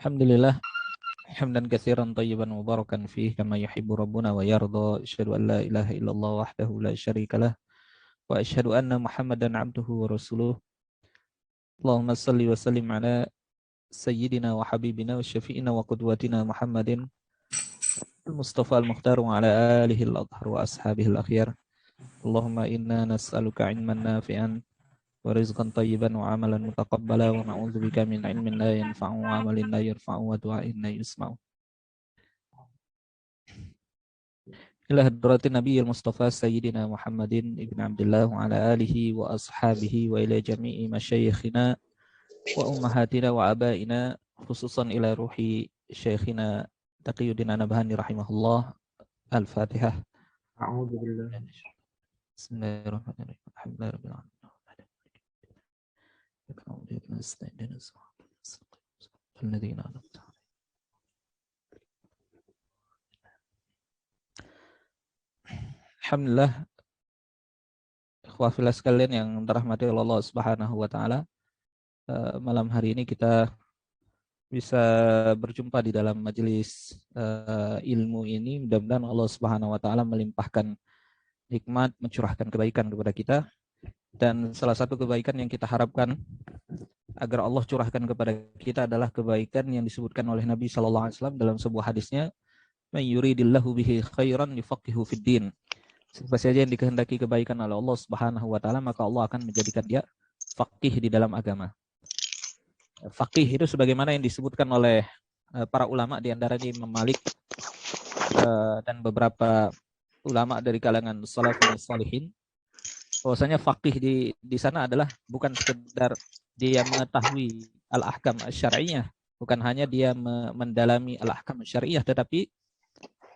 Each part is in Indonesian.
Alhamdulillah, hamdan katsiran tayyiban mubarakan fih kama yuhibbu rabbuna wa yarda. Asyhadu an la ilaha illallah wahdahu la syarikalah wa asyhadu anna Muhammadan abduhu wa rasuluh. Allahumma salli wa sallim ala sayyidina wa habibina wa syafi'ina wa qudwatina Muhammadin al-Mustafa al-Mukhtar wa ala alihi al-athhar wa ashabihi al-akhyar. Allahumma inna nas'aluka ilman nafi'an wa rizqan tayyiban wa amalan mutaqabbala wa na'udzubika min ilmin la yanfa'u wa amalin la yarfa'u wa du'ain la yusma'u. Ila hadratin Nabi al-Mustafa Sayyidina Muhammadin ibn Abdullah wa ala alihi wa ashabihi wa ila jami'i masyayikhina wa ummahatina wa abaina khususan ila ruhi syekhina Taqiyuddin An-Nabhani rahimahullah. Al-Fatihah. A'udzu billah. Bismillahirrahmanirrahim. Alhamdulillah. Alhamdulillah, ikhwah sekalian yang dirahmati Allah Subhanahu wa taala. Malam hari ini kita bisa berjumpa di dalam majelis ilmu ini. Mudah-mudahan Allah Subhanahu wa taala melimpahkan nikmat, mencurahkan kebaikan kepada kita. Dan salah satu kebaikan yang kita harapkan agar Allah curahkan kepada kita adalah kebaikan yang disebutkan oleh Nabi sallallahu alaihi wasallam dalam sebuah hadisnya, "May yuridillahu bihi khairan yufaqihu fid din." Siapa saja yang dikehendaki kebaikan oleh Allah Subhanahu wa taala, maka Allah akan menjadikan dia faqih di dalam agama. Faqih itu sebagaimana yang disebutkan oleh para ulama, di antaranya Imam Malik dan beberapa ulama dari kalangan salafun shalihin, bahwasanya faqih di sana adalah bukan sekedar dia mengetahui al-ahkam asy-syar'iyyah, bukan hanya dia mendalami al-ahkam asy-syar'iyyah, tetapi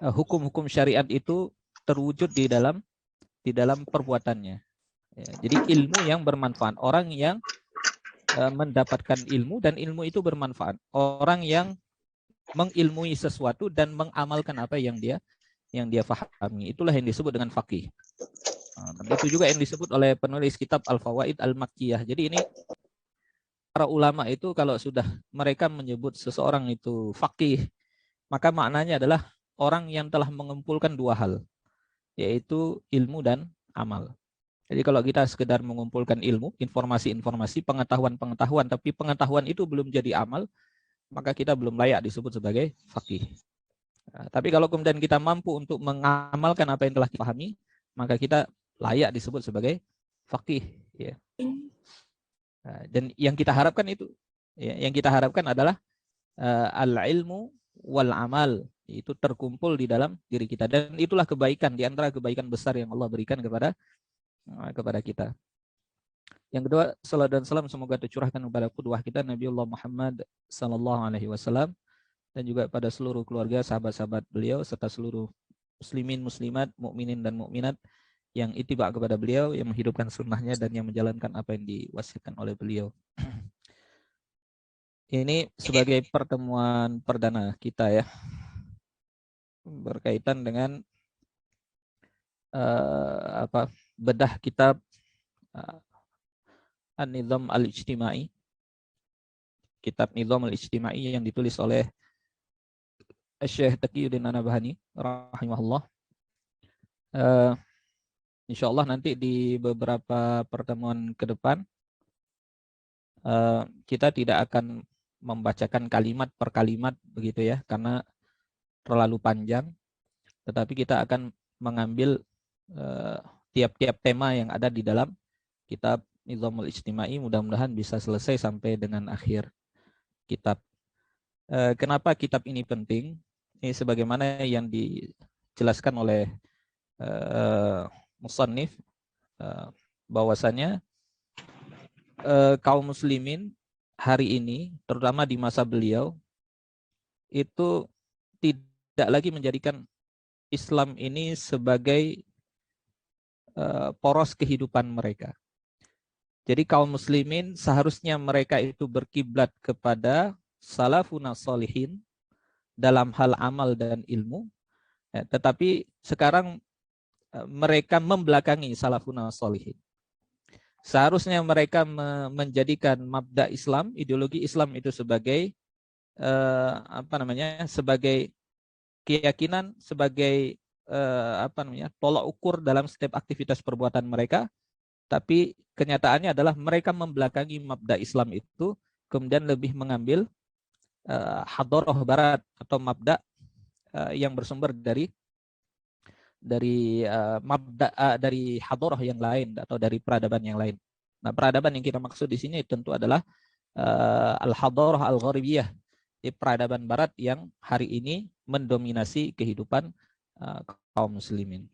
hukum-hukum syariat itu terwujud di dalam perbuatannya. Ya, jadi ilmu yang bermanfaat, orang yang mendapatkan ilmu dan ilmu itu bermanfaat, orang yang mengilmui sesuatu dan mengamalkan apa yang dia fahami, itulah yang disebut dengan faqih. Dan itu juga yang disebut oleh penulis kitab Al-Fawaid Al-Makkiyah. Jadi ini para ulama itu kalau sudah mereka menyebut seseorang itu faqih, maka maknanya adalah orang yang telah mengumpulkan dua hal, yaitu ilmu dan amal. Jadi kalau kita sekedar mengumpulkan ilmu, informasi-informasi, pengetahuan-pengetahuan, tapi pengetahuan itu belum jadi amal, maka kita belum layak disebut sebagai faqih. Nah, tapi kalau kemudian kita mampu untuk mengamalkan apa yang telah dipahami, maka kita layak disebut sebagai faqih. Ya. Nah, dan yang kita harapkan itu, ya, yang kita harapkan adalah al-ilmu wal amal, itu terkumpul di dalam diri kita, dan itulah kebaikan, di antara kebaikan besar yang Allah berikan kepada kita. Yang kedua, salat dan salam semoga tercurahkan kepada qudwah kita Nabiullah Muhammad sallallahu alaihi wasallam, dan juga pada seluruh keluarga, sahabat-sahabat beliau, serta seluruh muslimin, muslimat, mukminin dan mukminat yang ittiba kepada beliau, yang menghidupkan sunnahnya dan yang menjalankan apa yang diwasiatkan oleh beliau. Ini sebagai pertemuan perdana kita ya, berkaitan dengan bedah kitab An-Nizam Al-Ijtimai, kitab Nizam Al-Ijtimai yang ditulis oleh Syekh Taqiyuddin An-Nabhani rahimahullah. Insyaallah nanti di beberapa pertemuan ke depan kita tidak akan membacakan kalimat per kalimat begitu ya, karena terlalu panjang, tetapi kita akan mengambil tiap-tiap tema yang ada di dalam kitab Nizamul Ijtimai, mudah-mudahan bisa selesai sampai dengan akhir kitab. Kenapa kitab ini penting? Ini sebagaimana yang dijelaskan oleh musannif, bahwasanya kaum muslimin hari ini, terutama di masa beliau, itu tidak lagi menjadikan Islam ini sebagai poros kehidupan mereka. Jadi kaum muslimin seharusnya mereka itu berkiblat kepada salafun shalihin dalam hal amal dan ilmu, ya, tetapi sekarang mereka membelakangi salafun shalihin. Seharusnya mereka menjadikan mabda Islam, ideologi Islam itu sebagai apa namanya, sebagai keyakinan, sebagai apa namanya, tolak ukur dalam setiap aktivitas perbuatan mereka, tapi kenyataannya adalah mereka membelakangi mabda Islam itu, kemudian lebih mengambil hadoroh barat atau mabda yang bersumber dari hadoroh yang lain atau dari peradaban yang lain. Nah, peradaban yang kita maksud di sini tentu adalah al-hadoroh al-gharbiyah, di peradaban barat yang hari ini mendominasi kehidupan kaum muslimin.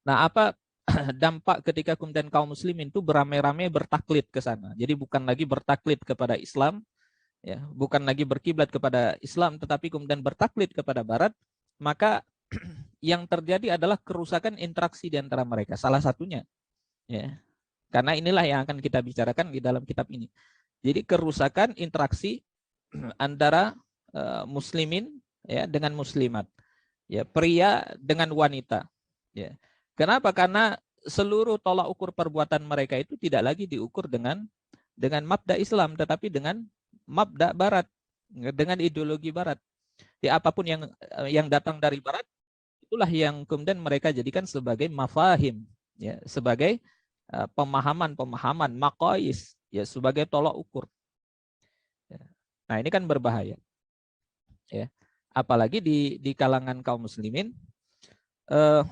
Nah, apa dampak ketika kemudian kaum muslimin itu beramai-ramai bertaklid ke sana. Jadi bukan lagi bertaklid kepada Islam, ya, bukan lagi berkiblat kepada Islam, tetapi kemudian bertaklid kepada Barat, maka yang terjadi adalah kerusakan interaksi di antara mereka. Salah satunya, ya, karena inilah yang akan kita bicarakan di dalam kitab ini. Jadi kerusakan interaksi antara muslimin, ya, dengan muslimat, ya, pria dengan wanita, ya. Kenapa? Karena seluruh tolak ukur perbuatan mereka itu tidak lagi diukur dengan mabda Islam, tetapi dengan mabda Barat, dengan ideologi Barat. Ya, apapun yang datang dari Barat, itulah yang kemudian mereka jadikan sebagai mafahim, ya, sebagai pemahaman-pemahaman maqais, ya, sebagai tolak ukur. Ya. Nah, ini kan berbahaya, ya. Apalagi di kalangan kaum muslimin,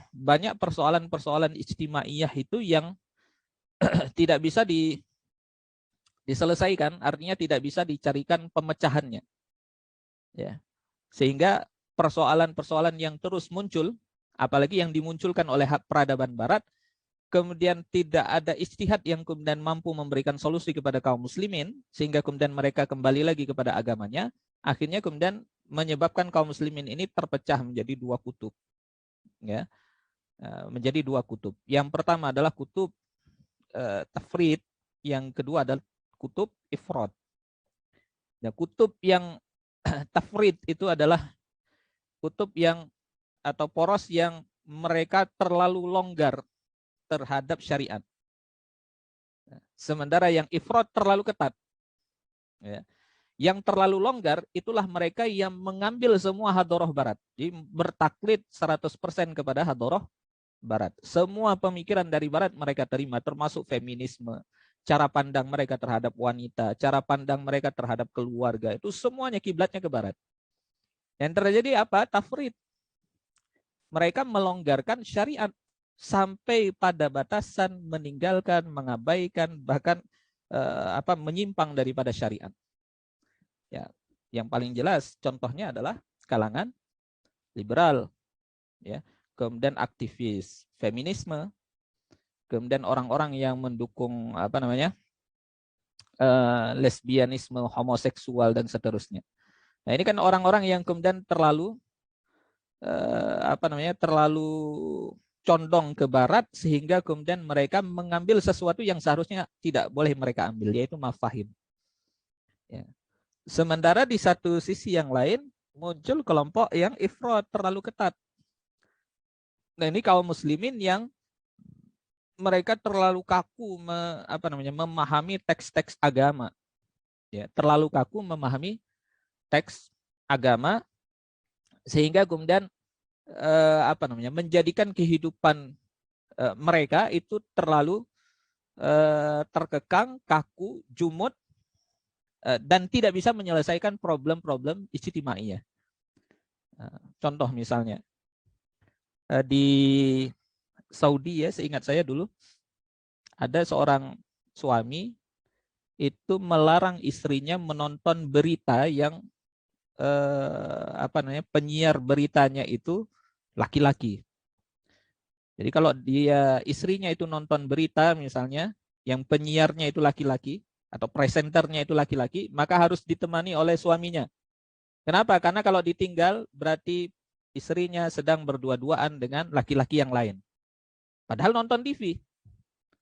banyak persoalan-persoalan ijtimaiyah itu yang tidak bisa diselesaikan, artinya tidak bisa dicarikan pemecahannya, ya. Sehingga persoalan-persoalan yang terus muncul, apalagi yang dimunculkan oleh peradaban Barat, kemudian tidak ada ijtihad yang kemudian mampu memberikan solusi kepada kaum muslimin, sehingga kemudian mereka kembali lagi kepada agamanya, akhirnya kemudian menyebabkan kaum muslimin ini terpecah menjadi dua kutub, ya, menjadi dua kutub. Yang pertama adalah kutub tafrid, yang kedua adalah kutub ifrad. Nah, kutub yang tafrid itu adalah kutub yang atau poros yang mereka terlalu longgar terhadap syariat. Sementara yang ifrad terlalu ketat. Ya. Yang terlalu longgar itulah mereka yang mengambil semua hadoroh Barat. Jadi bertaklid 100% kepada hadoroh Barat. Semua pemikiran dari Barat mereka terima, termasuk feminisme, cara pandang mereka terhadap wanita, cara pandang mereka terhadap keluarga, itu semuanya kiblatnya ke Barat. Yang terjadi apa? Tafrid. Mereka melonggarkan syariat sampai pada batasan meninggalkan, mengabaikan, bahkan menyimpang daripada syariat. Ya, yang paling jelas contohnya adalah kalangan liberal, ya, kemudian aktivis feminisme, kemudian orang-orang yang mendukung lesbianisme, homoseksual dan seterusnya. Nah, ini kan orang-orang yang kemudian terlalu terlalu condong ke Barat, sehingga kemudian mereka mengambil sesuatu yang seharusnya tidak boleh mereka ambil, yaitu mafahim. Ya. Sementara di satu sisi yang lain muncul kelompok yang ifrad, terlalu ketat. Nah, ini kaum muslimin yang mereka terlalu kaku memahami teks-teks agama. Ya, terlalu kaku memahami teks agama, sehingga kemudian menjadikan kehidupan mereka itu terlalu terkekang, kaku, jumud, dan tidak bisa menyelesaikan problem-problem ijtimaiyah. Contoh misalnya di Saudi, ya, seingat saya dulu ada seorang suami itu melarang istrinya menonton berita yang penyiar beritanya itu laki-laki. Jadi kalau istrinya itu nonton berita misalnya yang penyiarnya itu laki-laki atau presenternya itu laki-laki, maka harus ditemani oleh suaminya. Kenapa? Karena kalau ditinggal berarti istrinya sedang berdua-duaan dengan laki-laki yang lain. Padahal nonton TV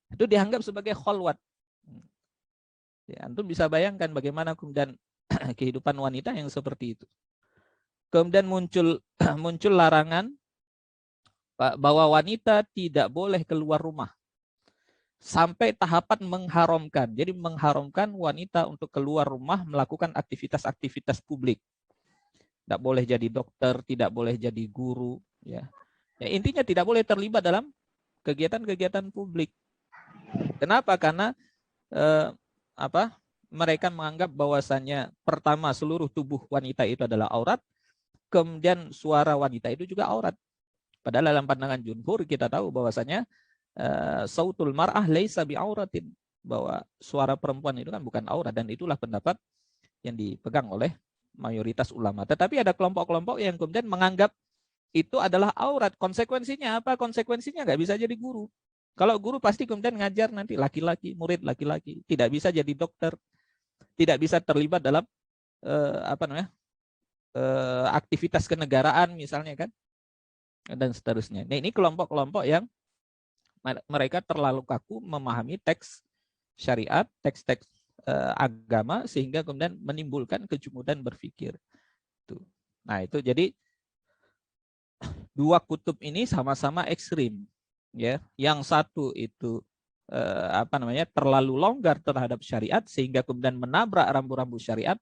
itu dianggap sebagai kholwat. Ya, antum bisa bayangkan bagaimana kemudian kehidupan wanita yang seperti itu. Kemudian muncul larangan bahwa wanita tidak boleh keluar rumah. sampai tahapan mengharamkan. Jadi mengharamkan wanita untuk keluar rumah melakukan aktivitas-aktivitas publik. Tidak boleh jadi dokter, tidak boleh jadi guru, ya. Ya, intinya tidak boleh terlibat dalam kegiatan-kegiatan publik. Kenapa? Karena eh, apa? Mereka menganggap bahwasannya pertama seluruh tubuh wanita itu adalah aurat, kemudian suara wanita itu juga aurat. Padahal dalam pandangan jumhur kita tahu bahwasanya sautul mar'ah laisa bi'auratin, bahwa suara perempuan itu kan bukan aurat, dan itulah pendapat yang dipegang oleh mayoritas ulama. Tetapi ada kelompok-kelompok yang kemudian menganggap itu adalah aurat. Konsekuensinya apa? Konsekuensinya nggak bisa jadi guru. Kalau guru pasti kemudian ngajar nanti laki-laki, murid laki-laki, tidak bisa jadi dokter, tidak bisa terlibat dalam aktivitas kenegaraan misalnya kan, dan seterusnya. Nah, ini kelompok-kelompok yang mereka terlalu kaku memahami teks syariat, teks-teks agama, sehingga kemudian menimbulkan kejumudan berpikir. Nah, itu jadi dua kutub ini sama-sama ekstrim, ya. Yang satu itu terlalu longgar terhadap syariat sehingga kemudian menabrak rambu-rambu syariat.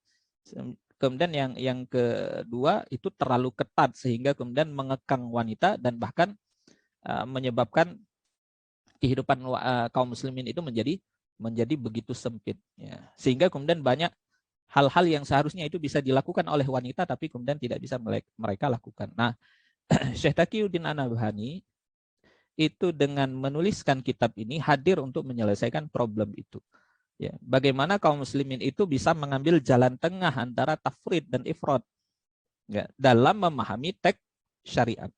Kemudian yang kedua itu terlalu ketat sehingga kemudian mengekang wanita dan bahkan menyebabkan kehidupan kaum muslimin itu menjadi begitu sempit, ya. Sehingga kemudian banyak hal-hal yang seharusnya itu bisa dilakukan oleh wanita tapi kemudian tidak bisa mereka lakukan. Nah, Syekh Taqiyuddin An-Nabhani itu dengan menuliskan kitab ini hadir untuk menyelesaikan problem itu. Ya, bagaimana kaum muslimin itu bisa mengambil jalan tengah antara tafrid dan ifrad, ya, dalam memahami teks syariat.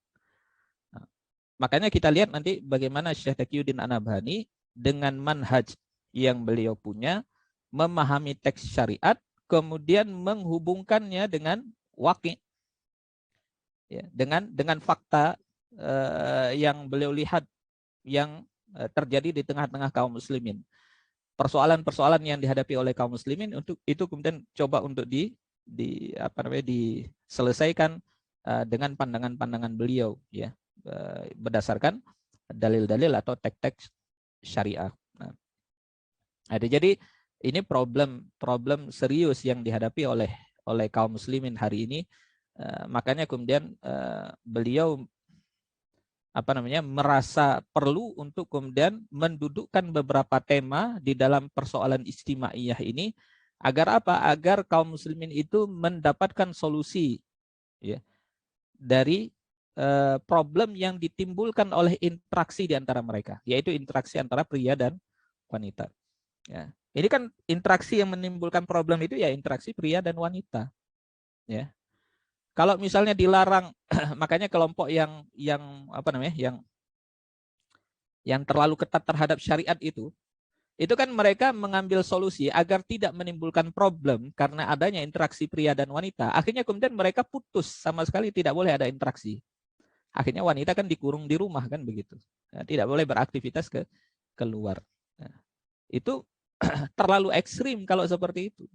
Nah, makanya kita lihat nanti bagaimana Syekh Taqiyuddin An-Nabhani dengan manhaj yang beliau punya memahami teks syariat, kemudian menghubungkannya dengan waqi', ya, dengan fakta yang beliau lihat yang terjadi di tengah-tengah kaum muslimin. Persoalan-persoalan yang dihadapi oleh kaum muslimin untuk itu kemudian coba untuk diselesaikan dengan pandangan-pandangan beliau, ya, berdasarkan dalil-dalil atau teks-teks syariah. Nah, jadi ini problem serius yang dihadapi oleh kaum muslimin hari ini. Makanya kemudian beliau merasa perlu untuk kemudian mendudukkan beberapa tema di dalam persoalan istimaiyah ini agar apa? Agar kaum muslimin itu mendapatkan solusi, ya, dari problem yang ditimbulkan oleh interaksi di antara mereka, yaitu interaksi antara pria dan wanita. Ya. Ini kan interaksi yang menimbulkan problem itu ya interaksi pria dan wanita. Ya. Kalau misalnya dilarang, makanya kelompok yang terlalu ketat terhadap syariat itu kan mereka mengambil solusi agar tidak menimbulkan problem karena adanya interaksi pria dan wanita. Akhirnya kemudian mereka putus, sama sekali tidak boleh ada interaksi. Akhirnya wanita kan dikurung di rumah kan begitu. Nah, tidak boleh beraktivitas keluar. Nah, itu terlalu ekstrim kalau seperti itu.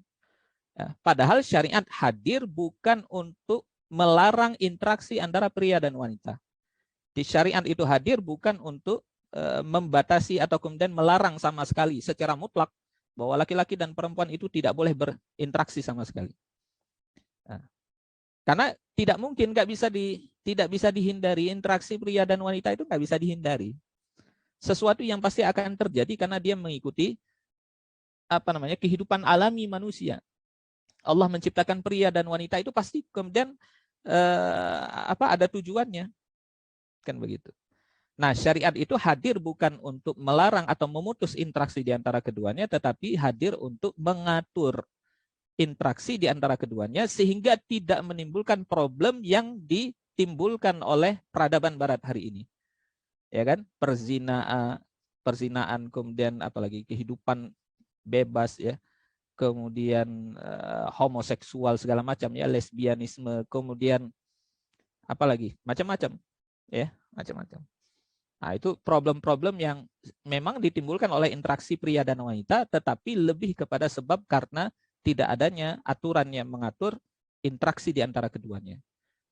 Ya, padahal syariat hadir bukan untuk melarang interaksi antara pria dan wanita. Di syariat itu hadir bukan untuk membatasi atau kemudian melarang sama sekali secara mutlak bahwa laki-laki dan perempuan itu tidak boleh berinteraksi sama sekali. Nah, karena tidak mungkin, tidak bisa dihindari, interaksi pria dan wanita itu nggak bisa dihindari. Sesuatu yang pasti akan terjadi karena dia mengikuti kehidupan alami manusia. Allah menciptakan pria dan wanita itu pasti kemudian ada tujuannya, kan begitu. Nah, syariat itu hadir bukan untuk melarang atau memutus interaksi di antara keduanya, tetapi hadir untuk mengatur interaksi di antara keduanya sehingga tidak menimbulkan problem yang ditimbulkan oleh peradaban barat hari ini. Ya kan? Perzinaan, kemudian apalagi kehidupan bebas, ya. Kemudian homoseksual segala macam, ya, lesbianisme, kemudian apalagi macam-macam, ya, macam-macam. Nah, itu problem-problem yang memang ditimbulkan oleh interaksi pria dan wanita, tetapi lebih kepada sebab karena tidak adanya aturan yang mengatur interaksi di antara keduanya.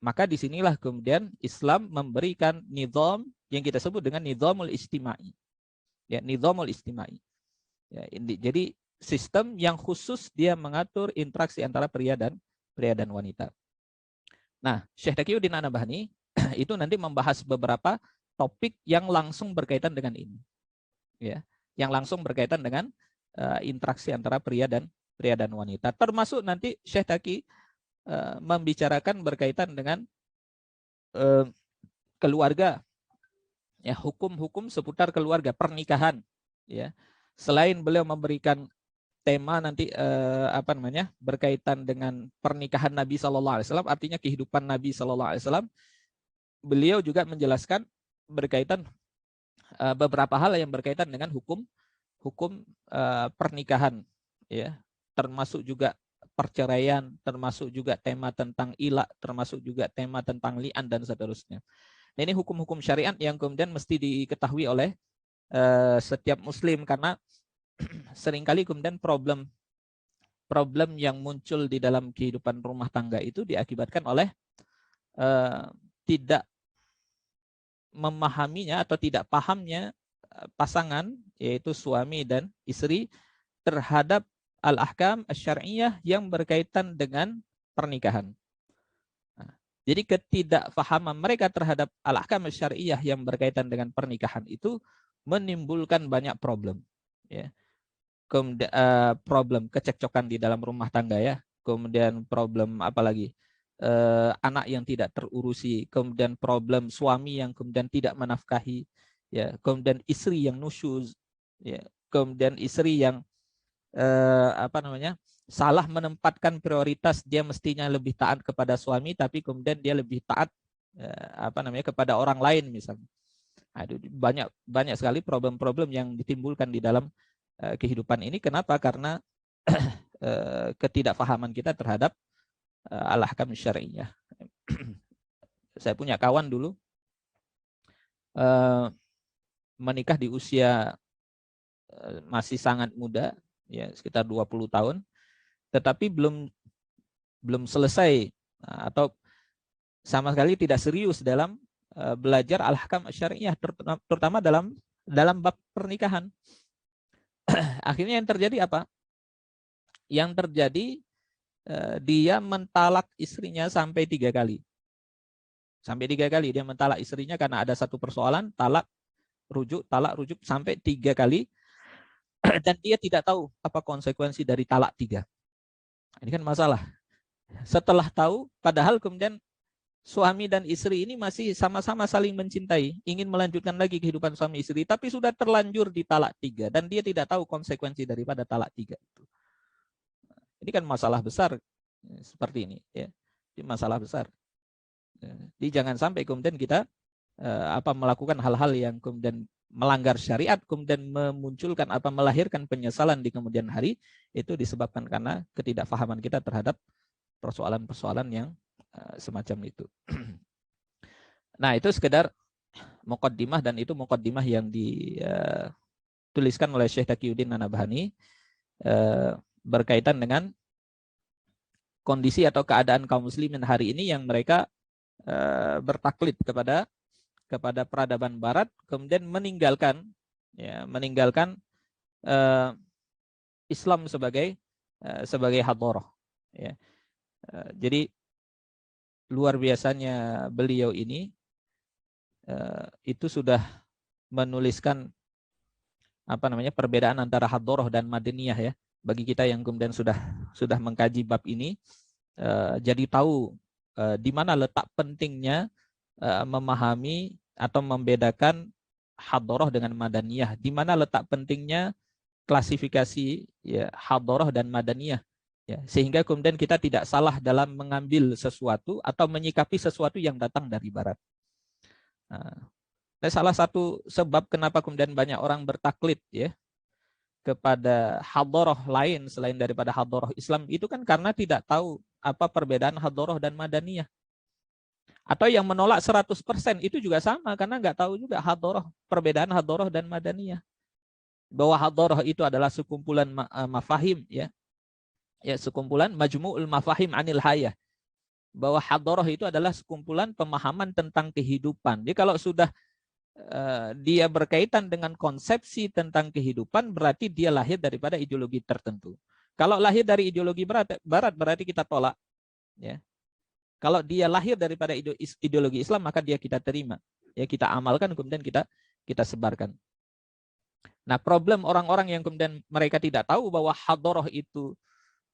Maka disinilah kemudian Islam memberikan nizam yang kita sebut dengan nizamul ijtimai. ya, nizamul istimai. Ya, jadi sistem yang khusus dia mengatur interaksi antara pria dan wanita. Nah, Syekh Taqiyuddin An-Nabhani itu nanti membahas beberapa topik yang langsung berkaitan dengan ini, ya, yang langsung berkaitan dengan interaksi antara pria dan wanita. Termasuk nanti Syekh Taqi membicarakan berkaitan dengan keluarga, ya, hukum-hukum seputar keluarga, pernikahan, ya. Selain beliau memberikan tema nanti berkaitan dengan pernikahan Nabi SAW, artinya kehidupan Nabi SAW, beliau juga menjelaskan berkaitan beberapa hal yang berkaitan dengan hukum pernikahan, ya, termasuk juga perceraian, termasuk juga tema tentang ilah, termasuk juga tema tentang li'an dan seterusnya. Nah, ini hukum-hukum syariat yang kemudian mesti diketahui oleh setiap muslim, karena seringkali kemudian problem yang muncul di dalam kehidupan rumah tangga itu diakibatkan oleh tidak memahaminya atau tidak pahamnya pasangan, yaitu suami dan istri, terhadap al-ahkam asy-syar'iyyah yang berkaitan dengan pernikahan. Nah, jadi ketidakfahaman mereka terhadap al-ahkam asy-syar'iyyah yang berkaitan dengan pernikahan itu menimbulkan banyak problem, ya. Kemudian problem kecekcokan di dalam rumah tangga, ya. Kemudian problem apalagi anak yang tidak terurusi, kemudian problem suami yang kemudian tidak menafkahi, ya, kemudian istri yang nusyuz, ya, kemudian istri yang salah menempatkan prioritas, dia mestinya lebih taat kepada suami tapi kemudian dia lebih taat kepada orang lain misalnya. Aduh, banyak sekali problem-problem yang ditimbulkan di dalam kehidupan ini. Kenapa? Karena ketidakfahaman kita terhadap al-ahkam syar'iyyah. Saya punya kawan dulu menikah di usia masih sangat muda, ya, sekitar 20 tahun, tetapi belum selesai atau sama sekali tidak serius dalam belajar al-ahkam syar'iyyah, terutama dalam bab pernikahan. Akhirnya yang terjadi apa? Yang terjadi dia mentalak istrinya sampai 3 kali. Sampai 3 kali dia mentalak istrinya karena ada satu persoalan, talak rujuk sampai 3 kali. Dan dia tidak tahu apa konsekuensi dari talak 3. Ini kan masalah. Setelah tahu, padahal kemudian suami dan istri ini masih sama-sama saling mencintai, ingin melanjutkan lagi kehidupan suami istri, tapi sudah terlanjur di talak 3 dan dia tidak tahu konsekuensi daripada talak 3 itu. Ini kan masalah besar seperti ini, ya. Ini masalah besar. Jadi jangan sampai kemudian kita melakukan hal-hal yang kemudian melanggar syariat, kemudian melahirkan penyesalan di kemudian hari, itu disebabkan karena ketidakfahaman kita terhadap persoalan-persoalan yang semacam itu. Nah, itu sekedar muqaddimah, dan itu muqaddimah yang dituliskan oleh Syekh Taqiyuddin An-Nabhani berkaitan dengan kondisi atau keadaan kaum muslimin hari ini yang mereka bertaklid kepada peradaban barat, kemudian meninggalkan Islam sebagai hadharah, ya. Jadi luar biasanya beliau ini itu sudah menuliskan perbedaan antara hadharah dan madaniyah, ya. Bagi kita yang kemudian sudah mengkaji bab ini, jadi tahu di mana letak pentingnya memahami atau membedakan hadharah dengan madaniyah, di mana letak pentingnya klasifikasi, ya, hadharah dan madaniyah, ya, sehingga kemudian kita tidak salah dalam mengambil sesuatu atau menyikapi sesuatu yang datang dari barat. Nah, salah satu sebab kenapa kemudian banyak orang bertaklid, ya, kepada hadharah lain selain daripada hadharah Islam itu kan karena tidak tahu apa perbedaan hadharah dan madaniyah. Atau yang menolak 100% itu juga sama karena nggak tahu juga perbedaan hadharah dan madaniyah. Bahwa hadharah itu adalah sekumpulan mafahim, ya. Ya, sekumpulan majmu'ul mafahim anil hayah. Bahwa hadharah itu adalah sekumpulan pemahaman tentang kehidupan. Jadi kalau sudah dia berkaitan dengan konsepsi tentang kehidupan, berarti dia lahir daripada ideologi tertentu. Kalau lahir dari ideologi barat berarti kita tolak. Ya. Kalau dia lahir daripada ideologi Islam, maka dia kita terima. Ya, kita amalkan, kemudian kita sebarkan. Nah, problem orang-orang yang kemudian mereka tidak tahu bahwa hadoroh itu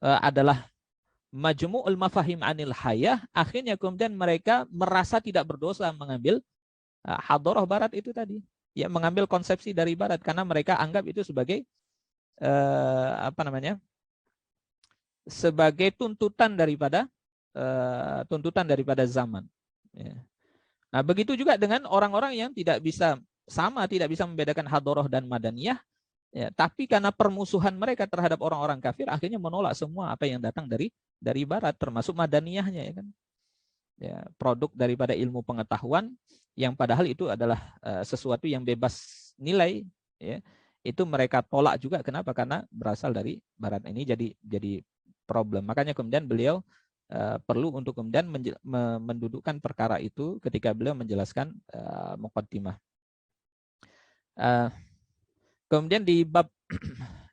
adalah majmu'ul mafahim anil hayah, akhirnya kemudian mereka merasa tidak berdosa mengambil hadoroh barat itu tadi. Ya, mengambil konsepsi dari barat karena mereka anggap itu sebagai sebagai tuntutan daripada zaman. Ya. Nah, begitu juga dengan orang-orang yang tidak bisa membedakan hadoroh dan madaniyah, ya, tapi karena permusuhan mereka terhadap orang-orang kafir, akhirnya menolak semua apa yang datang dari barat, termasuk madaniyahnya, ya kan? Ya, produk daripada ilmu pengetahuan yang padahal itu adalah sesuatu yang bebas nilai, ya, itu mereka tolak juga. Kenapa? Karena berasal dari barat. Ini jadi problem. Makanya kemudian beliau perlu untuk kemudian mendudukkan perkara itu ketika beliau menjelaskan muqaddimah. Kemudian di bab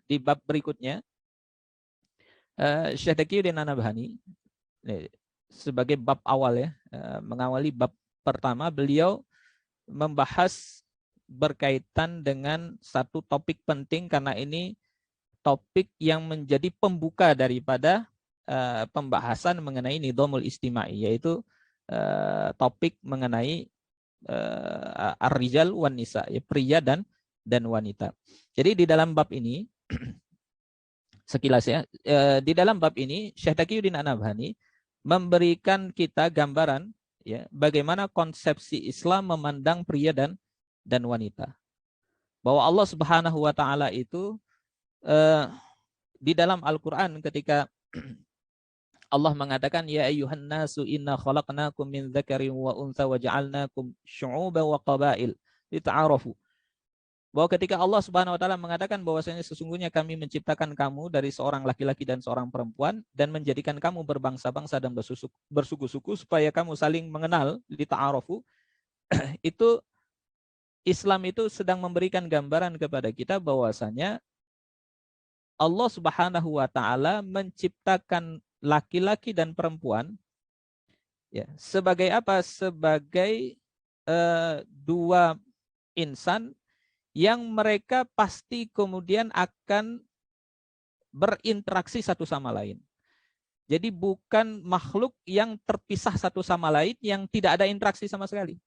di bab berikutnya, Syekh Taqiyuddin An-Nabhani sebagai bab awal, ya, mengawali bab pertama, beliau membahas berkaitan dengan satu topik penting karena ini topik yang menjadi pembuka daripada pembahasan mengenai nidhamul istimai, yaitu topik mengenai ar-rijal wan nisa, ya, pria dan wanita. Jadi di dalam bab ini sekilas, ya, di dalam bab ini Syekh Taqiyuddin An-Nabhani memberikan kita gambaran, ya, bagaimana konsepsi Islam memandang pria dan wanita. Bahwa Allah Subhanahu wa taala itu di dalam Al-Qur'an ketika Allah mengatakan, ya ayyuhan nasu inna khalaqnakum min dzakarin wa untha wa ja'alnakum syu'uban wa qabail lita'arafu. Bahwa ketika Allah Subhanahu wa taala mengatakan bahwasanya sesungguhnya kami menciptakan kamu dari seorang laki-laki dan seorang perempuan dan menjadikan kamu berbangsa-bangsa dan bersuku-suku supaya kamu saling mengenal, lita'arafu. Itu Islam itu sedang memberikan gambaran kepada kita bahwasanya Allah Subhanahu wa taala menciptakan laki-laki dan perempuan, ya, sebagai apa? Sebagai dua insan yang mereka pasti kemudian akan berinteraksi satu sama lain. Jadi bukan makhluk yang terpisah satu sama lain yang tidak ada interaksi sama sekali.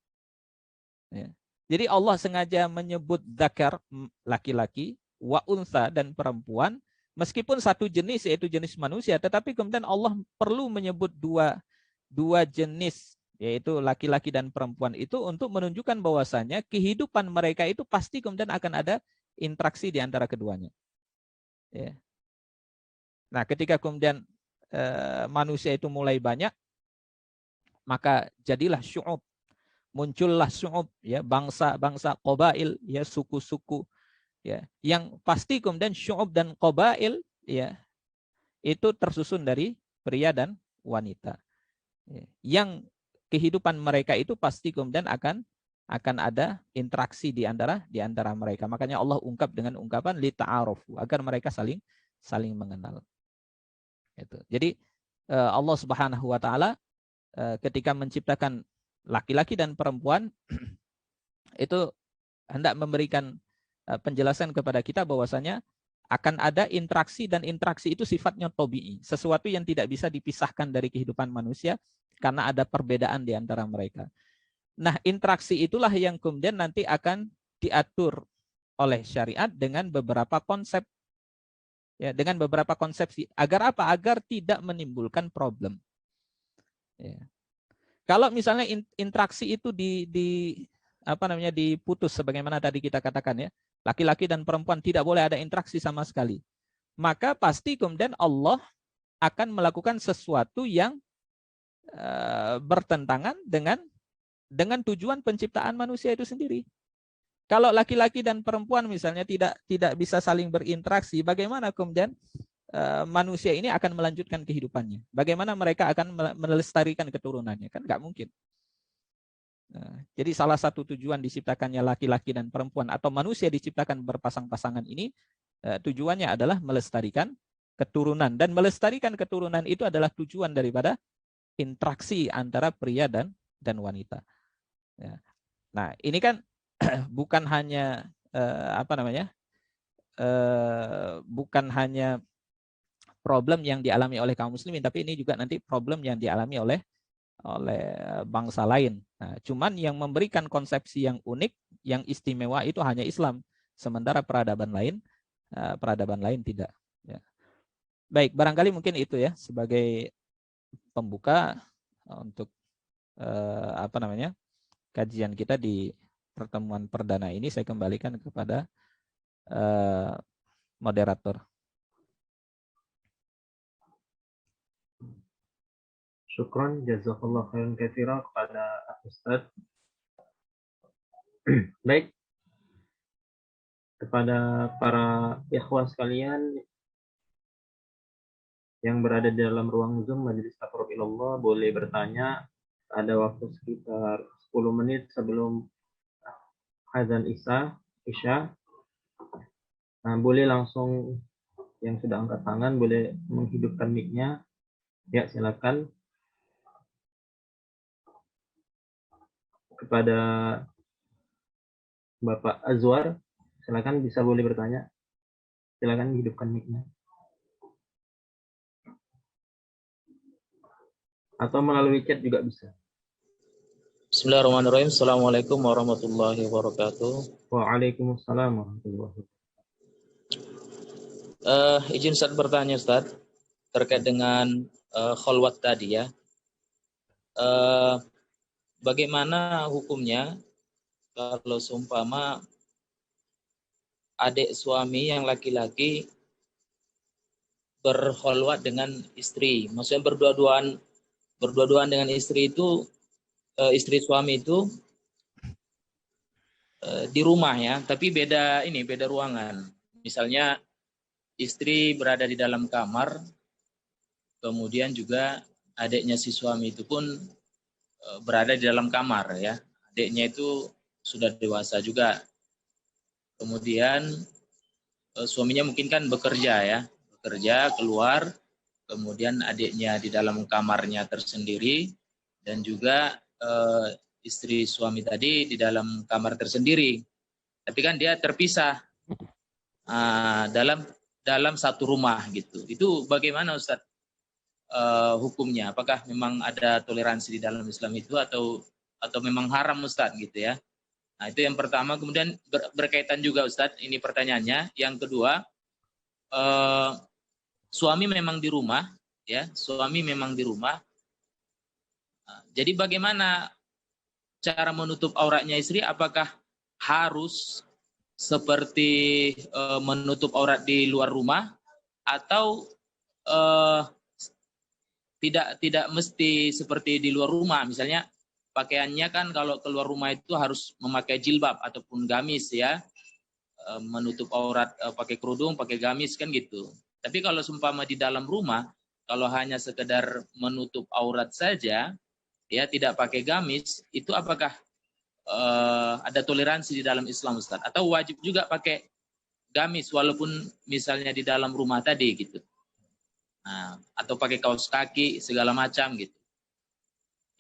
Ya. Jadi Allah sengaja menyebut dzakar, laki-laki, wa untha, dan perempuan, meskipun satu jenis yaitu jenis manusia, tetapi kemudian Allah perlu menyebut dua jenis yaitu laki-laki dan perempuan itu untuk menunjukkan bahwasanya kehidupan mereka itu pasti kemudian akan ada interaksi di antara keduanya. Ya. Nah, ketika kemudian manusia itu mulai banyak, maka jadilah syu'ub, muncullah syu'ub, ya, bangsa-bangsa, qabail, ya, suku-suku, ya, yang pasti kemudian syu'ub dan qabail, ya, itu tersusun dari pria dan wanita, ya, yang kehidupan mereka itu pasti kemudian akan ada interaksi di antara mereka. Makanya Allah ungkap dengan ungkapan lita'arufu, agar mereka saling mengenal. Itu. Jadi Allah Subhanahu wa taala ketika menciptakan laki-laki dan perempuan itu hendak memberikan penjelasan kepada kita bahwasanya akan ada interaksi, dan interaksi itu sifatnya tabi'i, sesuatu yang tidak bisa dipisahkan dari kehidupan manusia karena ada perbedaan di antara mereka. Nah, interaksi itulah yang kemudian nanti akan diatur oleh syariat dengan beberapa konsep, ya, dengan beberapa konsepsi. Agar apa? Agar tidak menimbulkan problem. Ya. Kalau misalnya interaksi itu diputus sebagaimana tadi kita katakan, ya, laki-laki dan perempuan tidak boleh ada interaksi sama sekali, maka pasti kemudian Allah akan melakukan sesuatu yang bertentangan dengan tujuan penciptaan manusia itu sendiri. Kalau laki-laki dan perempuan misalnya tidak bisa saling berinteraksi, bagaimana kemudian manusia ini akan melanjutkan kehidupannya? Bagaimana mereka akan melestarikan keturunannya? Kan nggak mungkin. Nah, jadi salah satu tujuan diciptakannya laki-laki dan perempuan atau manusia diciptakan berpasang-pasangan ini tujuannya adalah melestarikan keturunan, dan melestarikan keturunan itu adalah tujuan daripada interaksi antara pria dan wanita. Ya. Nah, ini kan bukan hanya bukan hanya problem yang dialami oleh kaum muslimin, tapi ini juga nanti problem yang dialami oleh bangsa lain. Nah, cuman yang memberikan konsepsi yang unik, yang istimewa itu hanya Islam, sementara peradaban lain tidak. Ya. Baik, barangkali mungkin itu ya sebagai pembuka untuk kajian kita di pertemuan perdana ini. Saya kembalikan kepada moderator. Syukran, jazakallah khairan katsira kepada Ustaz. Baik, kepada para ikhwah sekalian yang berada di dalam ruang Zoom Majelis Taqarrub Ilallah, boleh bertanya. Ada waktu sekitar 10 menit sebelum azan Isya. Nah, boleh langsung yang sudah angkat tangan, boleh menghidupkan mic-nya. Ya, silakan. Kepada Bapak Azwar, silakan, bisa boleh bertanya. Silakan hidupkan mic-nya. Atau melalui chat juga bisa. Bismillahirrahmanirrahim. Assalamualaikum warahmatullahi wabarakatuh. Waalaikumsalam warahmatullahi wabarakatuh. Izin Ustaz bertanya, Ustaz, terkait dengan kholwat tadi ya. Bagaimana hukumnya kalau seumpama adik suami yang laki-laki berkholwat dengan istri, maksudnya berdua-duaan dengan istri itu, istri suami itu di rumah ya, tapi beda ruangan. Misalnya istri berada di dalam kamar, kemudian juga adiknya si suami itu pun berada di dalam kamar ya. Adiknya itu sudah dewasa juga. Kemudian suaminya mungkin kan bekerja keluar, kemudian adiknya di dalam kamarnya tersendiri, dan juga istri suami tadi di dalam kamar tersendiri. Tapi kan dia terpisah dalam satu rumah gitu. Itu bagaimana Ustaz hukumnya? Apakah memang ada toleransi di dalam Islam itu atau memang haram Ustaz gitu ya? Nah, itu yang pertama. Kemudian berkaitan juga Ustaz, ini pertanyaannya. Yang kedua, suami memang di rumah ya, suami memang di rumah. Jadi bagaimana cara menutup auratnya istri? Apakah harus seperti menutup aurat di luar rumah, atau tidak mesti seperti di luar rumah? Misalnya pakaiannya kan kalau keluar rumah itu harus memakai jilbab ataupun gamis ya, menutup aurat pakai kerudung, pakai gamis kan gitu. Tapi kalau seumpama di dalam rumah, kalau hanya sekedar menutup aurat saja ya, tidak pakai gamis, itu apakah ada toleransi di dalam Islam Ustaz? Atau wajib juga pakai gamis walaupun misalnya di dalam rumah tadi gitu? Nah, atau pakai kaos kaki segala macam gitu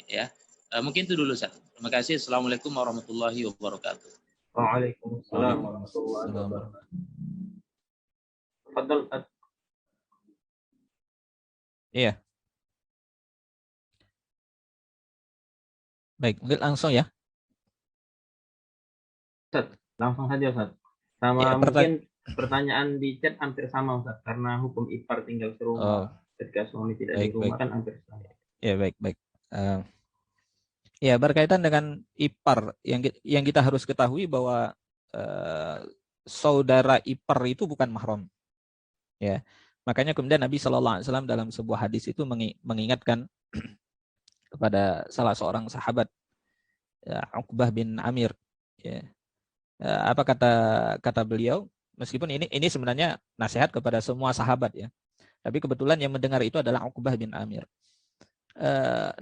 ya. Mungkin itu dulu Ustaz. Terima kasih. Assalamualaikum warahmatullahi wabarakatuh. Waalaikumsalam warahmatullahi wabarakatuh. Fadhal. Iya. Baik, mungkin langsung ya. Ustaz, langsung saja Ustaz. Sama ya, mungkin pertanyaan di chat hampir sama Ustaz, karena hukum ipar tinggal serumah. Ketika suami tidak di rumah kan hampir sama. Ya, baik. Ya, berkaitan dengan ipar, yang kita harus ketahui bahwa saudara ipar itu bukan mahram. Ya. Makanya kemudian Nabi Shallallahu Alaihi Wasallam dalam sebuah hadis itu mengingatkan kepada salah seorang sahabat, ya, Uqbah bin Amir. Ya. Apa kata beliau? Meskipun ini sebenarnya nasihat kepada semua sahabat ya. Tapi kebetulan yang mendengar itu adalah Uqbah bin Amir.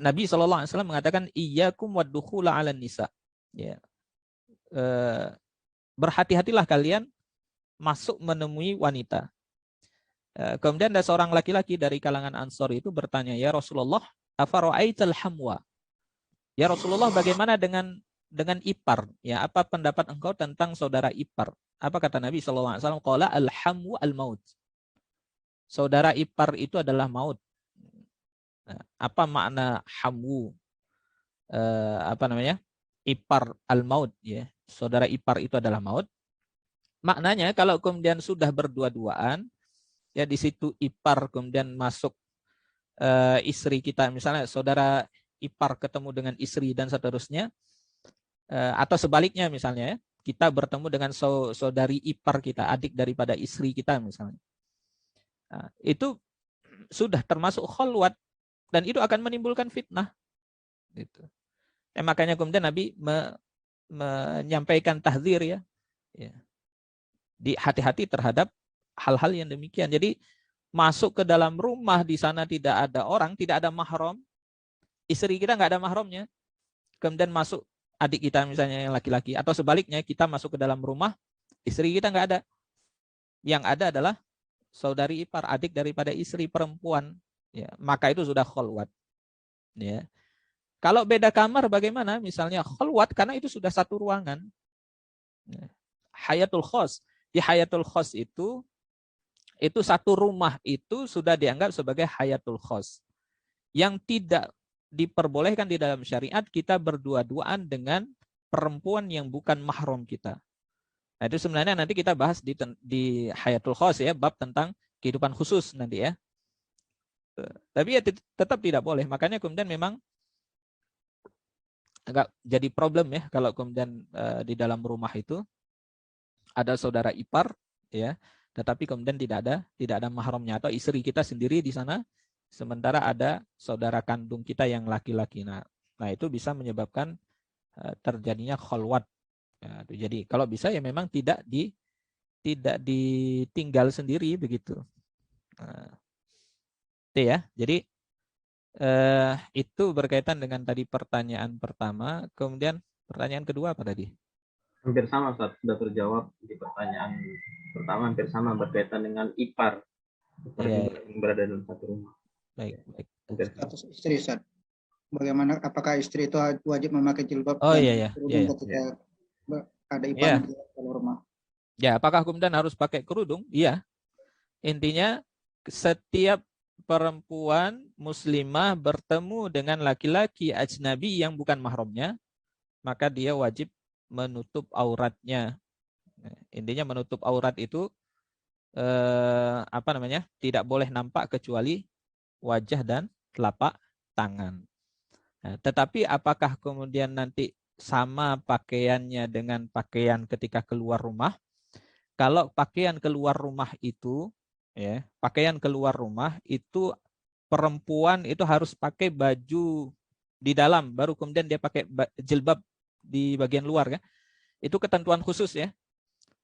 Nabi SAW mengatakan iyyakum waddukhula 'alan nisa. Ya. Berhati-hatilah kalian masuk menemui wanita. Kemudian ada seorang laki-laki dari kalangan Ansor itu bertanya, "Ya Rasulullah, afara'aital hamwa?" Ya Rasulullah, bagaimana dengan ipar? Ya, apa pendapat engkau tentang saudara ipar? Apa kata Nabi SAW? Qala al-hamu al-maut. Saudara ipar itu adalah maut. Nah, apa makna hamu? Apa namanya? Ipar al-maut, ya. Saudara ipar itu adalah maut. Maknanya kalau kemudian sudah berdua-duaan, ya di situ ipar kemudian masuk istri kita, misalnya saudara ipar ketemu dengan istri dan seterusnya, atau sebaliknya misalnya ya, kita bertemu dengan saudari ipar kita, adik daripada istri kita misalnya. Nah, itu sudah termasuk khalwat dan itu akan menimbulkan fitnah. Gitu. Makanya kemudian Nabi menyampaikan tahdzir ya. Hati-hati terhadap hal-hal yang demikian. Jadi masuk ke dalam rumah, di sana tidak ada orang, tidak ada mahram, istri kita nggak ada mahramnya, kemudian masuk adik kita misalnya yang laki-laki, atau sebaliknya kita masuk ke dalam rumah, istri kita nggak ada, yang ada adalah saudari ipar, adik daripada istri perempuan, ya, maka itu sudah khalwat. Ya. Kalau beda kamar bagaimana? Misalnya khalwat karena itu sudah satu ruangan. Ya. Hayatul khos. Di hayatul khos itu satu rumah itu sudah dianggap sebagai hayatul khos. Yang tidak diperbolehkan di dalam syariat kita berdua-duaan dengan perempuan yang bukan mahram kita. Nah, itu sebenarnya nanti kita bahas di hayatul khos ya, bab tentang kehidupan khusus nanti ya. Tapi ya tetap tidak boleh. Makanya kemudian memang agak jadi problem ya kalau kemudian di dalam rumah itu ada saudara ipar ya, tetapi kemudian tidak ada mahramnya, atau istri kita sendiri di sana sementara ada saudara kandung kita yang laki-laki. Nah, itu bisa menyebabkan terjadinya khalwat. Ya, jadi kalau bisa ya memang tidak ditinggal sendiri begitu. Nah, itu ya. Jadi itu berkaitan dengan tadi pertanyaan pertama. Kemudian pertanyaan kedua apa tadi? Hampir sama, Ustaz. Sudah terjawab di pertanyaan pertama, hampir sama berkaitan dengan ipar. Yang berada dalam satu rumah. Baik. Status istri, Ustaz. Bagaimana, apakah istri itu wajib memakai jilbab kerudung ketika ada ipar di dalam rumah? Ya, apakah kemudian harus pakai kerudung? Iya. Intinya setiap perempuan muslimah bertemu dengan laki-laki ajnabi yang bukan mahramnya, maka dia wajib menutup auratnya. Intinya menutup aurat itu tidak boleh nampak kecuali wajah dan telapak tangan. Nah, tetapi apakah kemudian nanti sama pakaiannya dengan pakaian ketika keluar rumah? Kalau pakaian keluar rumah itu, ya, pakaian keluar rumah itu perempuan itu harus pakai baju di dalam, baru kemudian dia pakai jilbab di bagian luar, ya. Itu ketentuan khusus ya.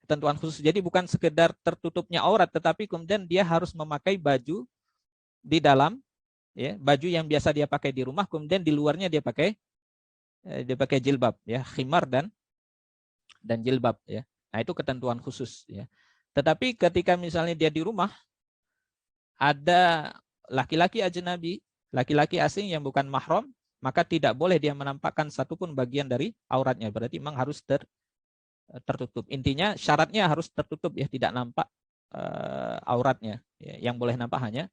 Ketentuan khusus. Jadi bukan sekedar tertutupnya aurat, tetapi kemudian dia harus memakai baju di dalam, ya, baju yang biasa dia pakai di rumah, kemudian di luarnya dia pakai jilbab, ya, khimar dan jilbab, ya. Nah, itu ketentuan khusus, ya. Tetapi ketika misalnya dia di rumah ada laki-laki ajnabi, laki-laki asing yang bukan mahram, maka tidak boleh dia menampakkan satupun bagian dari auratnya. Berarti memang harus tertutup. Intinya syaratnya harus tertutup, ya, tidak nampak auratnya. Ya, yang boleh nampak hanya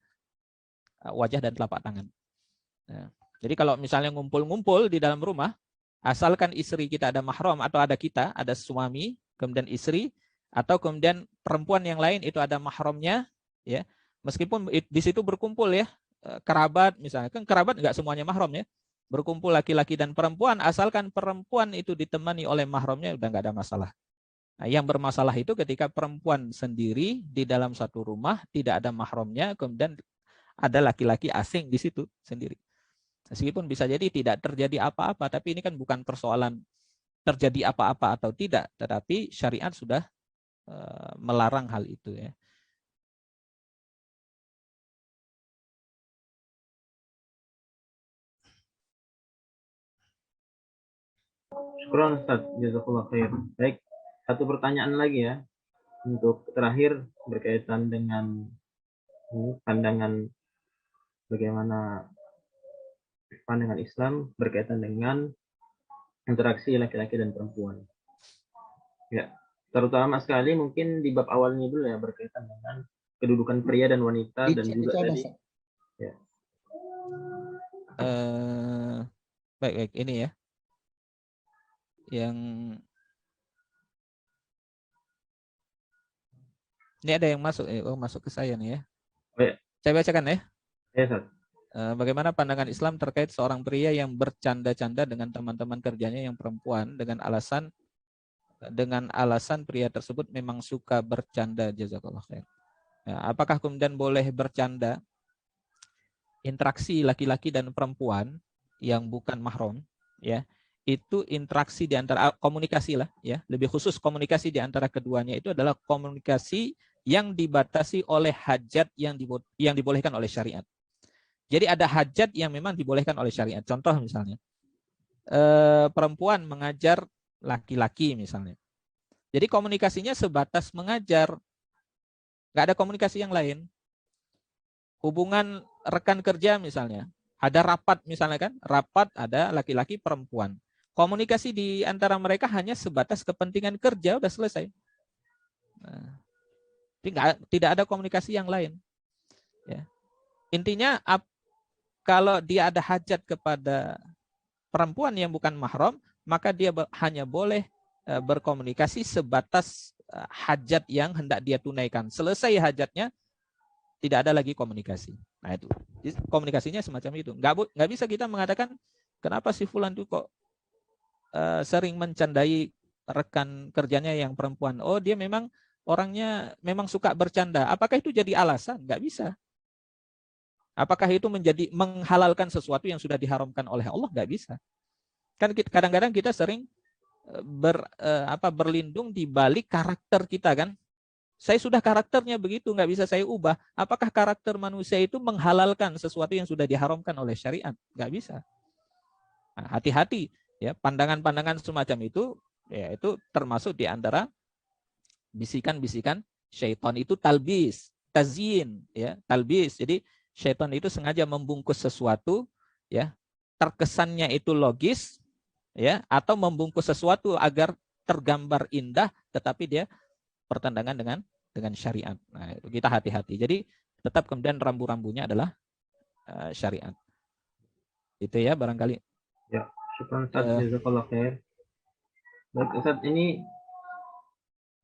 wajah dan telapak tangan. Nah, jadi kalau misalnya ngumpul-ngumpul di dalam rumah, asalkan istri kita ada mahram atau ada kita, ada suami, kemudian istri, atau kemudian perempuan yang lain itu ada mahramnya, ya, meskipun di situ berkumpul, ya, kerabat misalnya, kan kerabat nggak semuanya mahram, ya, berkumpul laki-laki dan perempuan, asalkan perempuan itu ditemani oleh mahramnya udah nggak ada masalah. Nah, yang bermasalah itu ketika perempuan sendiri di dalam satu rumah tidak ada mahramnya, kemudian ada laki-laki asing di situ sendiri. Meskipun bisa jadi tidak terjadi apa-apa, tapi ini kan bukan persoalan terjadi apa-apa atau tidak, tetapi syariat sudah melarang hal itu, ya. Syukran Ustaz, jazakallah khair. Baik, satu pertanyaan lagi ya. Untuk terakhir berkaitan dengan pandangan bagaimana pandangan Islam berkaitan dengan interaksi laki-laki dan perempuan. Ya, terutama sekali mungkin di bab awalnya dulu ya, berkaitan dengan kedudukan pria dan wanita dan juga tadi. Ya. Baik ini ya. Yang ini ada yang masuk, masuk ke saya nih ya. Baik. Saya bacakan ya. Ya, Ustaz. Bagaimana pandangan Islam terkait seorang pria yang bercanda-canda dengan teman-teman kerjanya yang perempuan dengan alasan pria tersebut memang suka bercanda, jazakallah khair. Ya, apakah kemudian boleh bercanda interaksi laki-laki dan perempuan yang bukan mahram, ya? Itu interaksi di antara komunikasi lah, ya. Lebih khusus komunikasi di antara keduanya itu adalah komunikasi yang dibatasi oleh hajat yang dibolehkan oleh syariat. Jadi ada hajat yang memang dibolehkan oleh syariat. Contoh misalnya, perempuan mengajar laki-laki misalnya. Jadi komunikasinya sebatas mengajar. Nggak ada komunikasi yang lain. Hubungan rekan kerja misalnya. Ada rapat misalnya kan. Rapat ada laki-laki perempuan. Komunikasi di antara mereka hanya sebatas kepentingan kerja, udah selesai. Nah, tidak ada komunikasi yang lain. Ya. Intinya kalau dia ada hajat kepada perempuan yang bukan mahram, maka dia hanya boleh berkomunikasi sebatas hajat yang hendak dia tunaikan. Selesai hajatnya, tidak ada lagi komunikasi. Nah itu, komunikasinya semacam itu. Nggak bisa kita mengatakan, kenapa si fulan itu kok sering mencandai rekan kerjanya yang perempuan. Oh, dia memang orangnya memang suka bercanda. Apakah itu jadi alasan? Nggak bisa. Apakah itu menghalalkan sesuatu yang sudah diharamkan oleh Allah? Nggak bisa. Kan kadang-kadang kita sering berlindung di balik karakter kita kan. Saya sudah karakternya begitu, nggak bisa saya ubah. Apakah karakter manusia itu menghalalkan sesuatu yang sudah diharamkan oleh syariat? Nggak bisa. Nah, hati-hati ya, pandangan-pandangan semacam itu, ya itu termasuk di antara bisikan-bisikan syaitan. Itu talbis, tazyin, ya talbis. Jadi syaitan itu sengaja membungkus sesuatu, ya terkesannya itu logis, ya atau membungkus sesuatu agar tergambar indah, tetapi dia pertentangan dengan syariat. Nah, itu kita hati-hati. Jadi tetap kemudian rambu-rambunya adalah syariat. Itu ya barangkali. Ya, syukran Ustaz, jazakallah khair. Baik Ustaz, ini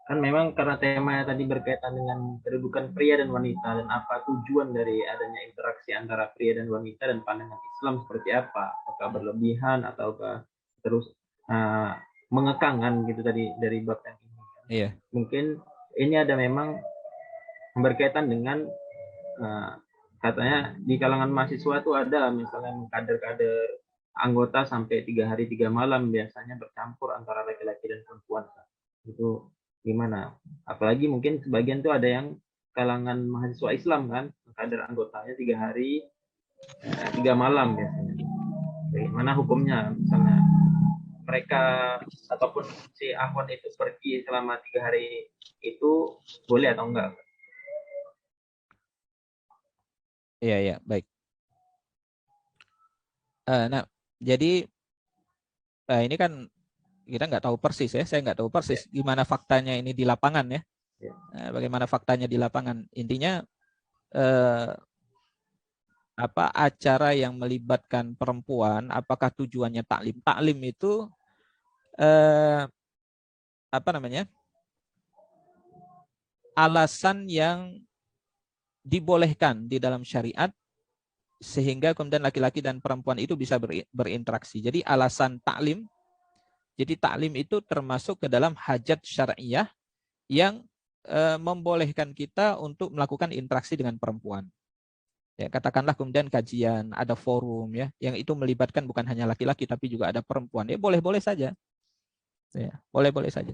kan memang karena temanya tadi berkaitan dengan kedudukan pria dan wanita dan apa tujuan dari adanya interaksi antara pria dan wanita dan pandangan Islam seperti apa, apakah berlebihan ataukah terus mengekang kan gitu tadi dari bab yang ini. Iya. Mungkin ini ada memang berkaitan dengan katanya di kalangan mahasiswa itu ada misalnya kader-kader anggota sampai 3 hari 3 malam biasanya bercampur antara laki-laki dan perempuan. Itu gimana? Apalagi mungkin sebagian tuh ada yang kalangan mahasiswa Islam kan, kader anggotanya 3 hari 3 malam biasanya. Bagaimana hukumnya? Misalnya mereka ataupun si Ahwan itu pergi selama 3 hari itu boleh atau enggak? Iya, baik. Nah, jadi ini kan kita nggak tahu persis ya, saya nggak tahu persis gimana faktanya ini di lapangan ya. Bagaimana faktanya di lapangan. Intinya acara yang melibatkan perempuan, apakah tujuannya taklim? Taklim itu alasan yang dibolehkan di dalam syariat sehingga kemudian laki-laki dan perempuan itu bisa berinteraksi. Jadi alasan taklim. Jadi taklim itu termasuk ke dalam hajat syariah yang membolehkan kita untuk melakukan interaksi dengan perempuan. Ya, katakanlah kemudian kajian, ada forum ya, yang itu melibatkan bukan hanya laki-laki tapi juga ada perempuan. Ya boleh-boleh saja. Ya, boleh-boleh saja.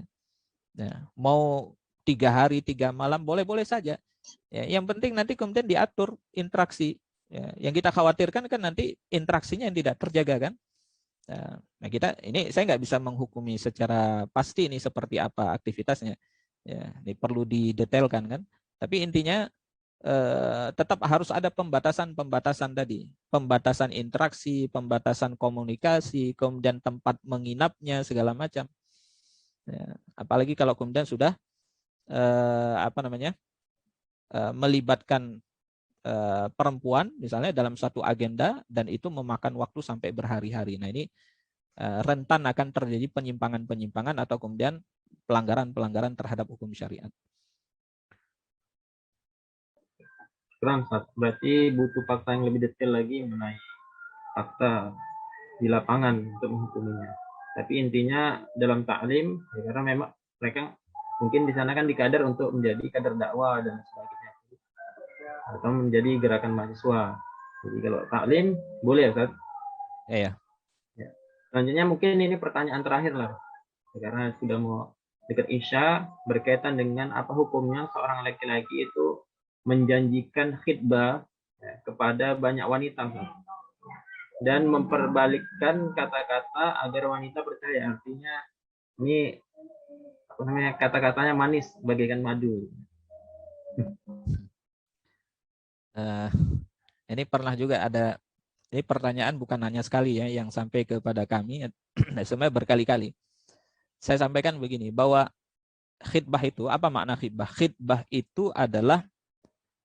Ya, mau 3 hari 3 malam boleh-boleh saja. Ya, yang penting nanti kemudian diatur interaksi. Ya, yang kita khawatirkan kan nanti interaksinya yang tidak terjaga kan. Nah kita ini saya nggak bisa menghukumi secara pasti ini seperti apa aktivitasnya. Ya, ini perlu didetailkan kan. Tapi intinya tetap harus ada pembatasan-pembatasan tadi, pembatasan interaksi, pembatasan komunikasi, kemudian tempat menginapnya segala macam. Ya, apalagi kalau kemudian sudah melibatkan perempuan misalnya dalam satu agenda dan itu memakan waktu sampai berhari-hari. Nah ini rentan akan terjadi penyimpangan-penyimpangan atau kemudian pelanggaran-pelanggaran terhadap hukum syariat. Kurang, berarti butuh fakta yang lebih detail lagi mengenai fakta di lapangan untuk menghukuminya. Tapi intinya dalam taklim, ya karena memang mereka mungkin di sana kan dikader untuk menjadi kader dakwah dan sebagainya, atau menjadi gerakan mahasiswa. Jadi kalau taklim boleh ya, Ustaz? Ya. Selanjutnya mungkin ini pertanyaan terakhir lah, karena sudah mau dekat Isya, berkaitan dengan apa hukumnya seorang laki-laki itu menjanjikan khidbah kepada banyak wanita dan memperbalikkan kata-kata agar wanita percaya. Artinya ini kata-katanya manis bagaikan madu. Ini pernah juga ada, ini pertanyaan bukan hanya sekali ya yang sampai kepada kami, sebenarnya berkali-kali. Saya sampaikan begini, bahwa khidbah itu, apa makna khidbah? Khidbah itu adalah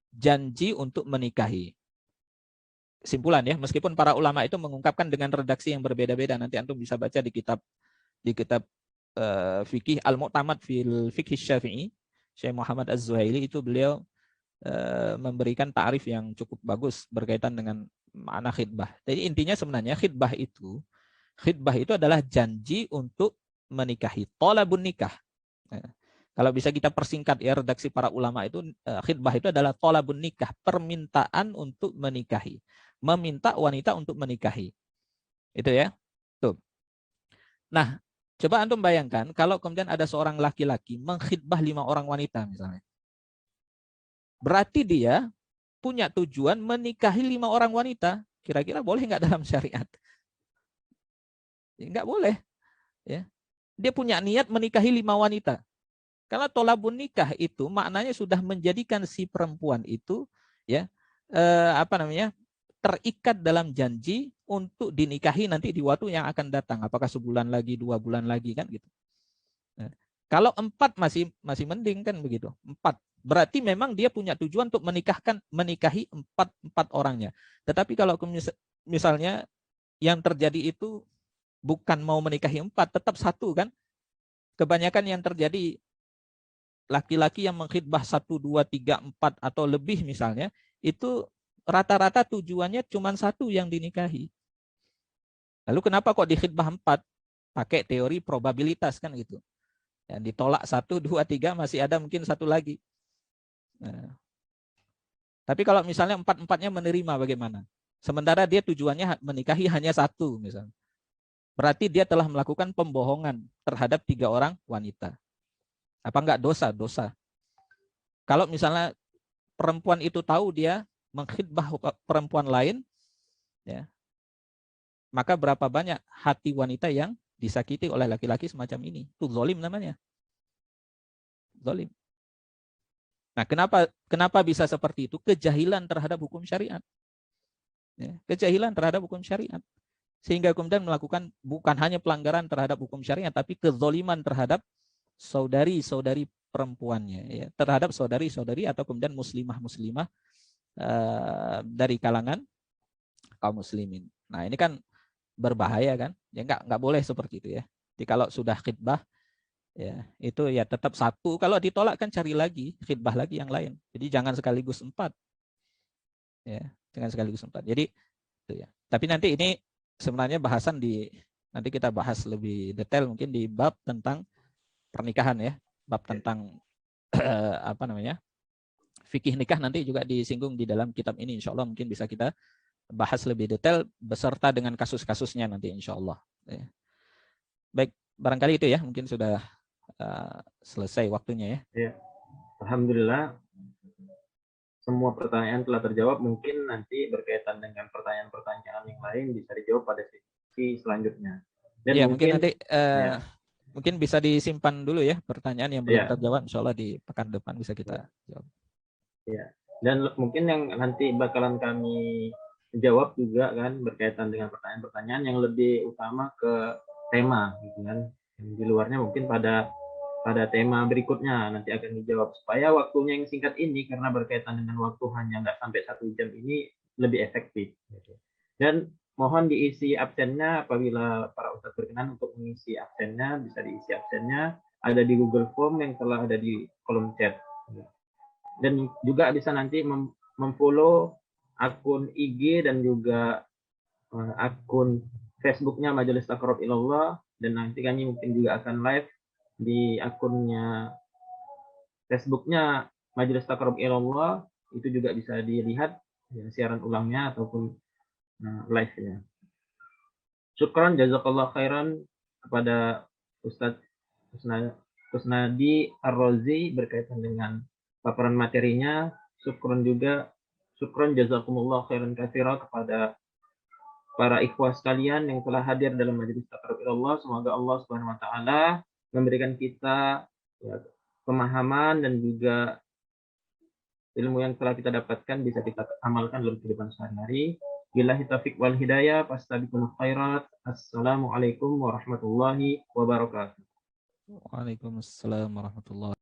janji untuk menikahi. Simpulan ya, meskipun para ulama itu mengungkapkan dengan redaksi yang berbeda-beda, nanti antum bisa baca di kitab fikih Al-Mu'tamad fil Fiqh Syafi'i, Syekh Muhammad Az-Zuhaili itu beliau memberikan ta'rif yang cukup bagus berkaitan dengan makna khidbah. Jadi intinya sebenarnya khidbah itu adalah janji untuk menikahi, thalabun nikah. Kalau bisa kita persingkat ya redaksi para ulama itu, khidbah itu adalah thalabun nikah, permintaan untuk menikahi, meminta wanita untuk menikahi. Itu ya. Tuh. Nah, coba antum bayangkan kalau kemudian ada seorang laki-laki mengkhidbah 5 orang wanita misalnya. Berarti dia punya tujuan menikahi 5 orang wanita. Kira-kira boleh nggak dalam syariat? Nggak boleh. Ya. Dia punya niat menikahi 5 wanita. Karena tolabun nikah itu maknanya sudah menjadikan si perempuan itu ya terikat dalam janji untuk dinikahi nanti di waktu yang akan datang. Apakah sebulan lagi, 2 bulan lagi kan gitu. Nah, kalau 4 masih mending kan begitu. 4 berarti memang dia punya tujuan untuk menikahi 4 orangnya. Tetapi kalau misalnya yang terjadi itu bukan mau menikahi 4, tetap 1 kan. Kebanyakan yang terjadi laki-laki yang mengkhidbah 1, 2, 3, 4 atau lebih misalnya, itu rata-rata tujuannya cuma 1 yang dinikahi. Lalu kenapa kok dikhidbah 4? Pakai teori probabilitas kan gitu. Yang ditolak 1, 2, 3 masih ada mungkin 1 lagi. Nah. Tapi kalau misalnya 4-4-nya menerima bagaimana? Sementara dia tujuannya menikahi hanya 1 misalnya. Berarti dia telah melakukan pembohongan terhadap 3 orang wanita. Apa enggak dosa? Dosa. Kalau misalnya perempuan itu tahu dia mengkhidbah perempuan lain, ya, maka berapa banyak hati wanita yang disakiti oleh laki-laki semacam ini? Itu zalim namanya. Zalim. Nah, kenapa bisa seperti itu? Kejahilan terhadap hukum syariat. Ya, kejahilan terhadap hukum syariat. Sehingga kemudian melakukan bukan hanya pelanggaran terhadap hukum syariat, tapi kezaliman terhadap saudari-saudari perempuannya, ya, terhadap saudari-saudari atau kemudian muslimah-muslimah dari kalangan kaum muslimin. Nah ini kan berbahaya kan, ya nggak boleh seperti itu ya. Jadi kalau sudah khidbah ya itu ya tetap 1. Kalau ditolak kan cari lagi khidbah lagi yang lain. Jadi jangan sekaligus 4. Ya, jangan sekaligus 4. Jadi itu ya. Tapi nanti ini sebenarnya bahasan nanti kita bahas lebih detail mungkin di bab tentang pernikahan ya, bab tentang fikih nikah nanti juga disinggung di dalam kitab ini, insya Allah mungkin bisa kita bahas lebih detail beserta dengan kasus-kasusnya nanti insya Allah. Ya. Baik, barangkali itu ya, mungkin sudah selesai waktunya ya. Ya. Alhamdulillah semua pertanyaan telah terjawab. Mungkin nanti berkaitan dengan pertanyaan-pertanyaan yang lain bisa dijawab pada diskusi selanjutnya. Dan Ya, mungkin nanti ya, mungkin bisa disimpan dulu ya pertanyaan yang belum ya, terjawab. Insya Allah di pekan depan bisa kita jawab. ya. Dan mungkin yang nanti bakalan kami jawab juga kan berkaitan dengan pertanyaan-pertanyaan yang lebih utama ke tema gitu kan. Yang di luarnya mungkin pada tema berikutnya nanti akan dijawab, supaya waktunya yang singkat ini karena berkaitan dengan waktu hanya nggak sampai 1 jam ini lebih efektif. Dan mohon diisi absennya apabila para ustadz berkenan untuk mengisi absennya, bisa diisi absennya, ada di Google Form yang telah ada di kolom chat. Dan juga bisa nanti memfollow akun IG dan juga akun Facebooknya Majelis Taqarrub Ilallah, dan nanti kami mungkin juga akan live di akunnya Facebooknya Majelis Taqarrub Ilallah, itu juga bisa dilihat ya, siaran ulangnya ataupun live-nya. Syukran jazakallah khairan kepada Ustadz Kusnadi Ar-Razi berkaitan dengan paparan materinya. Syukran jazakumullah khairan katsira kepada para ikhwah sekalian yang telah hadir dalam majelis taqarrub ilallah. Semoga Allah Subhanahu wa taala memberikan kita ya, pemahaman dan juga ilmu yang telah kita dapatkan bisa kita amalkan dalam kehidupan sehari-hari. Billahi taufiq wal hidayah, fastabiqul khairat. Assalamualaikum warahmatullahi wabarakatuh. Waalaikumsalam warahmatullahi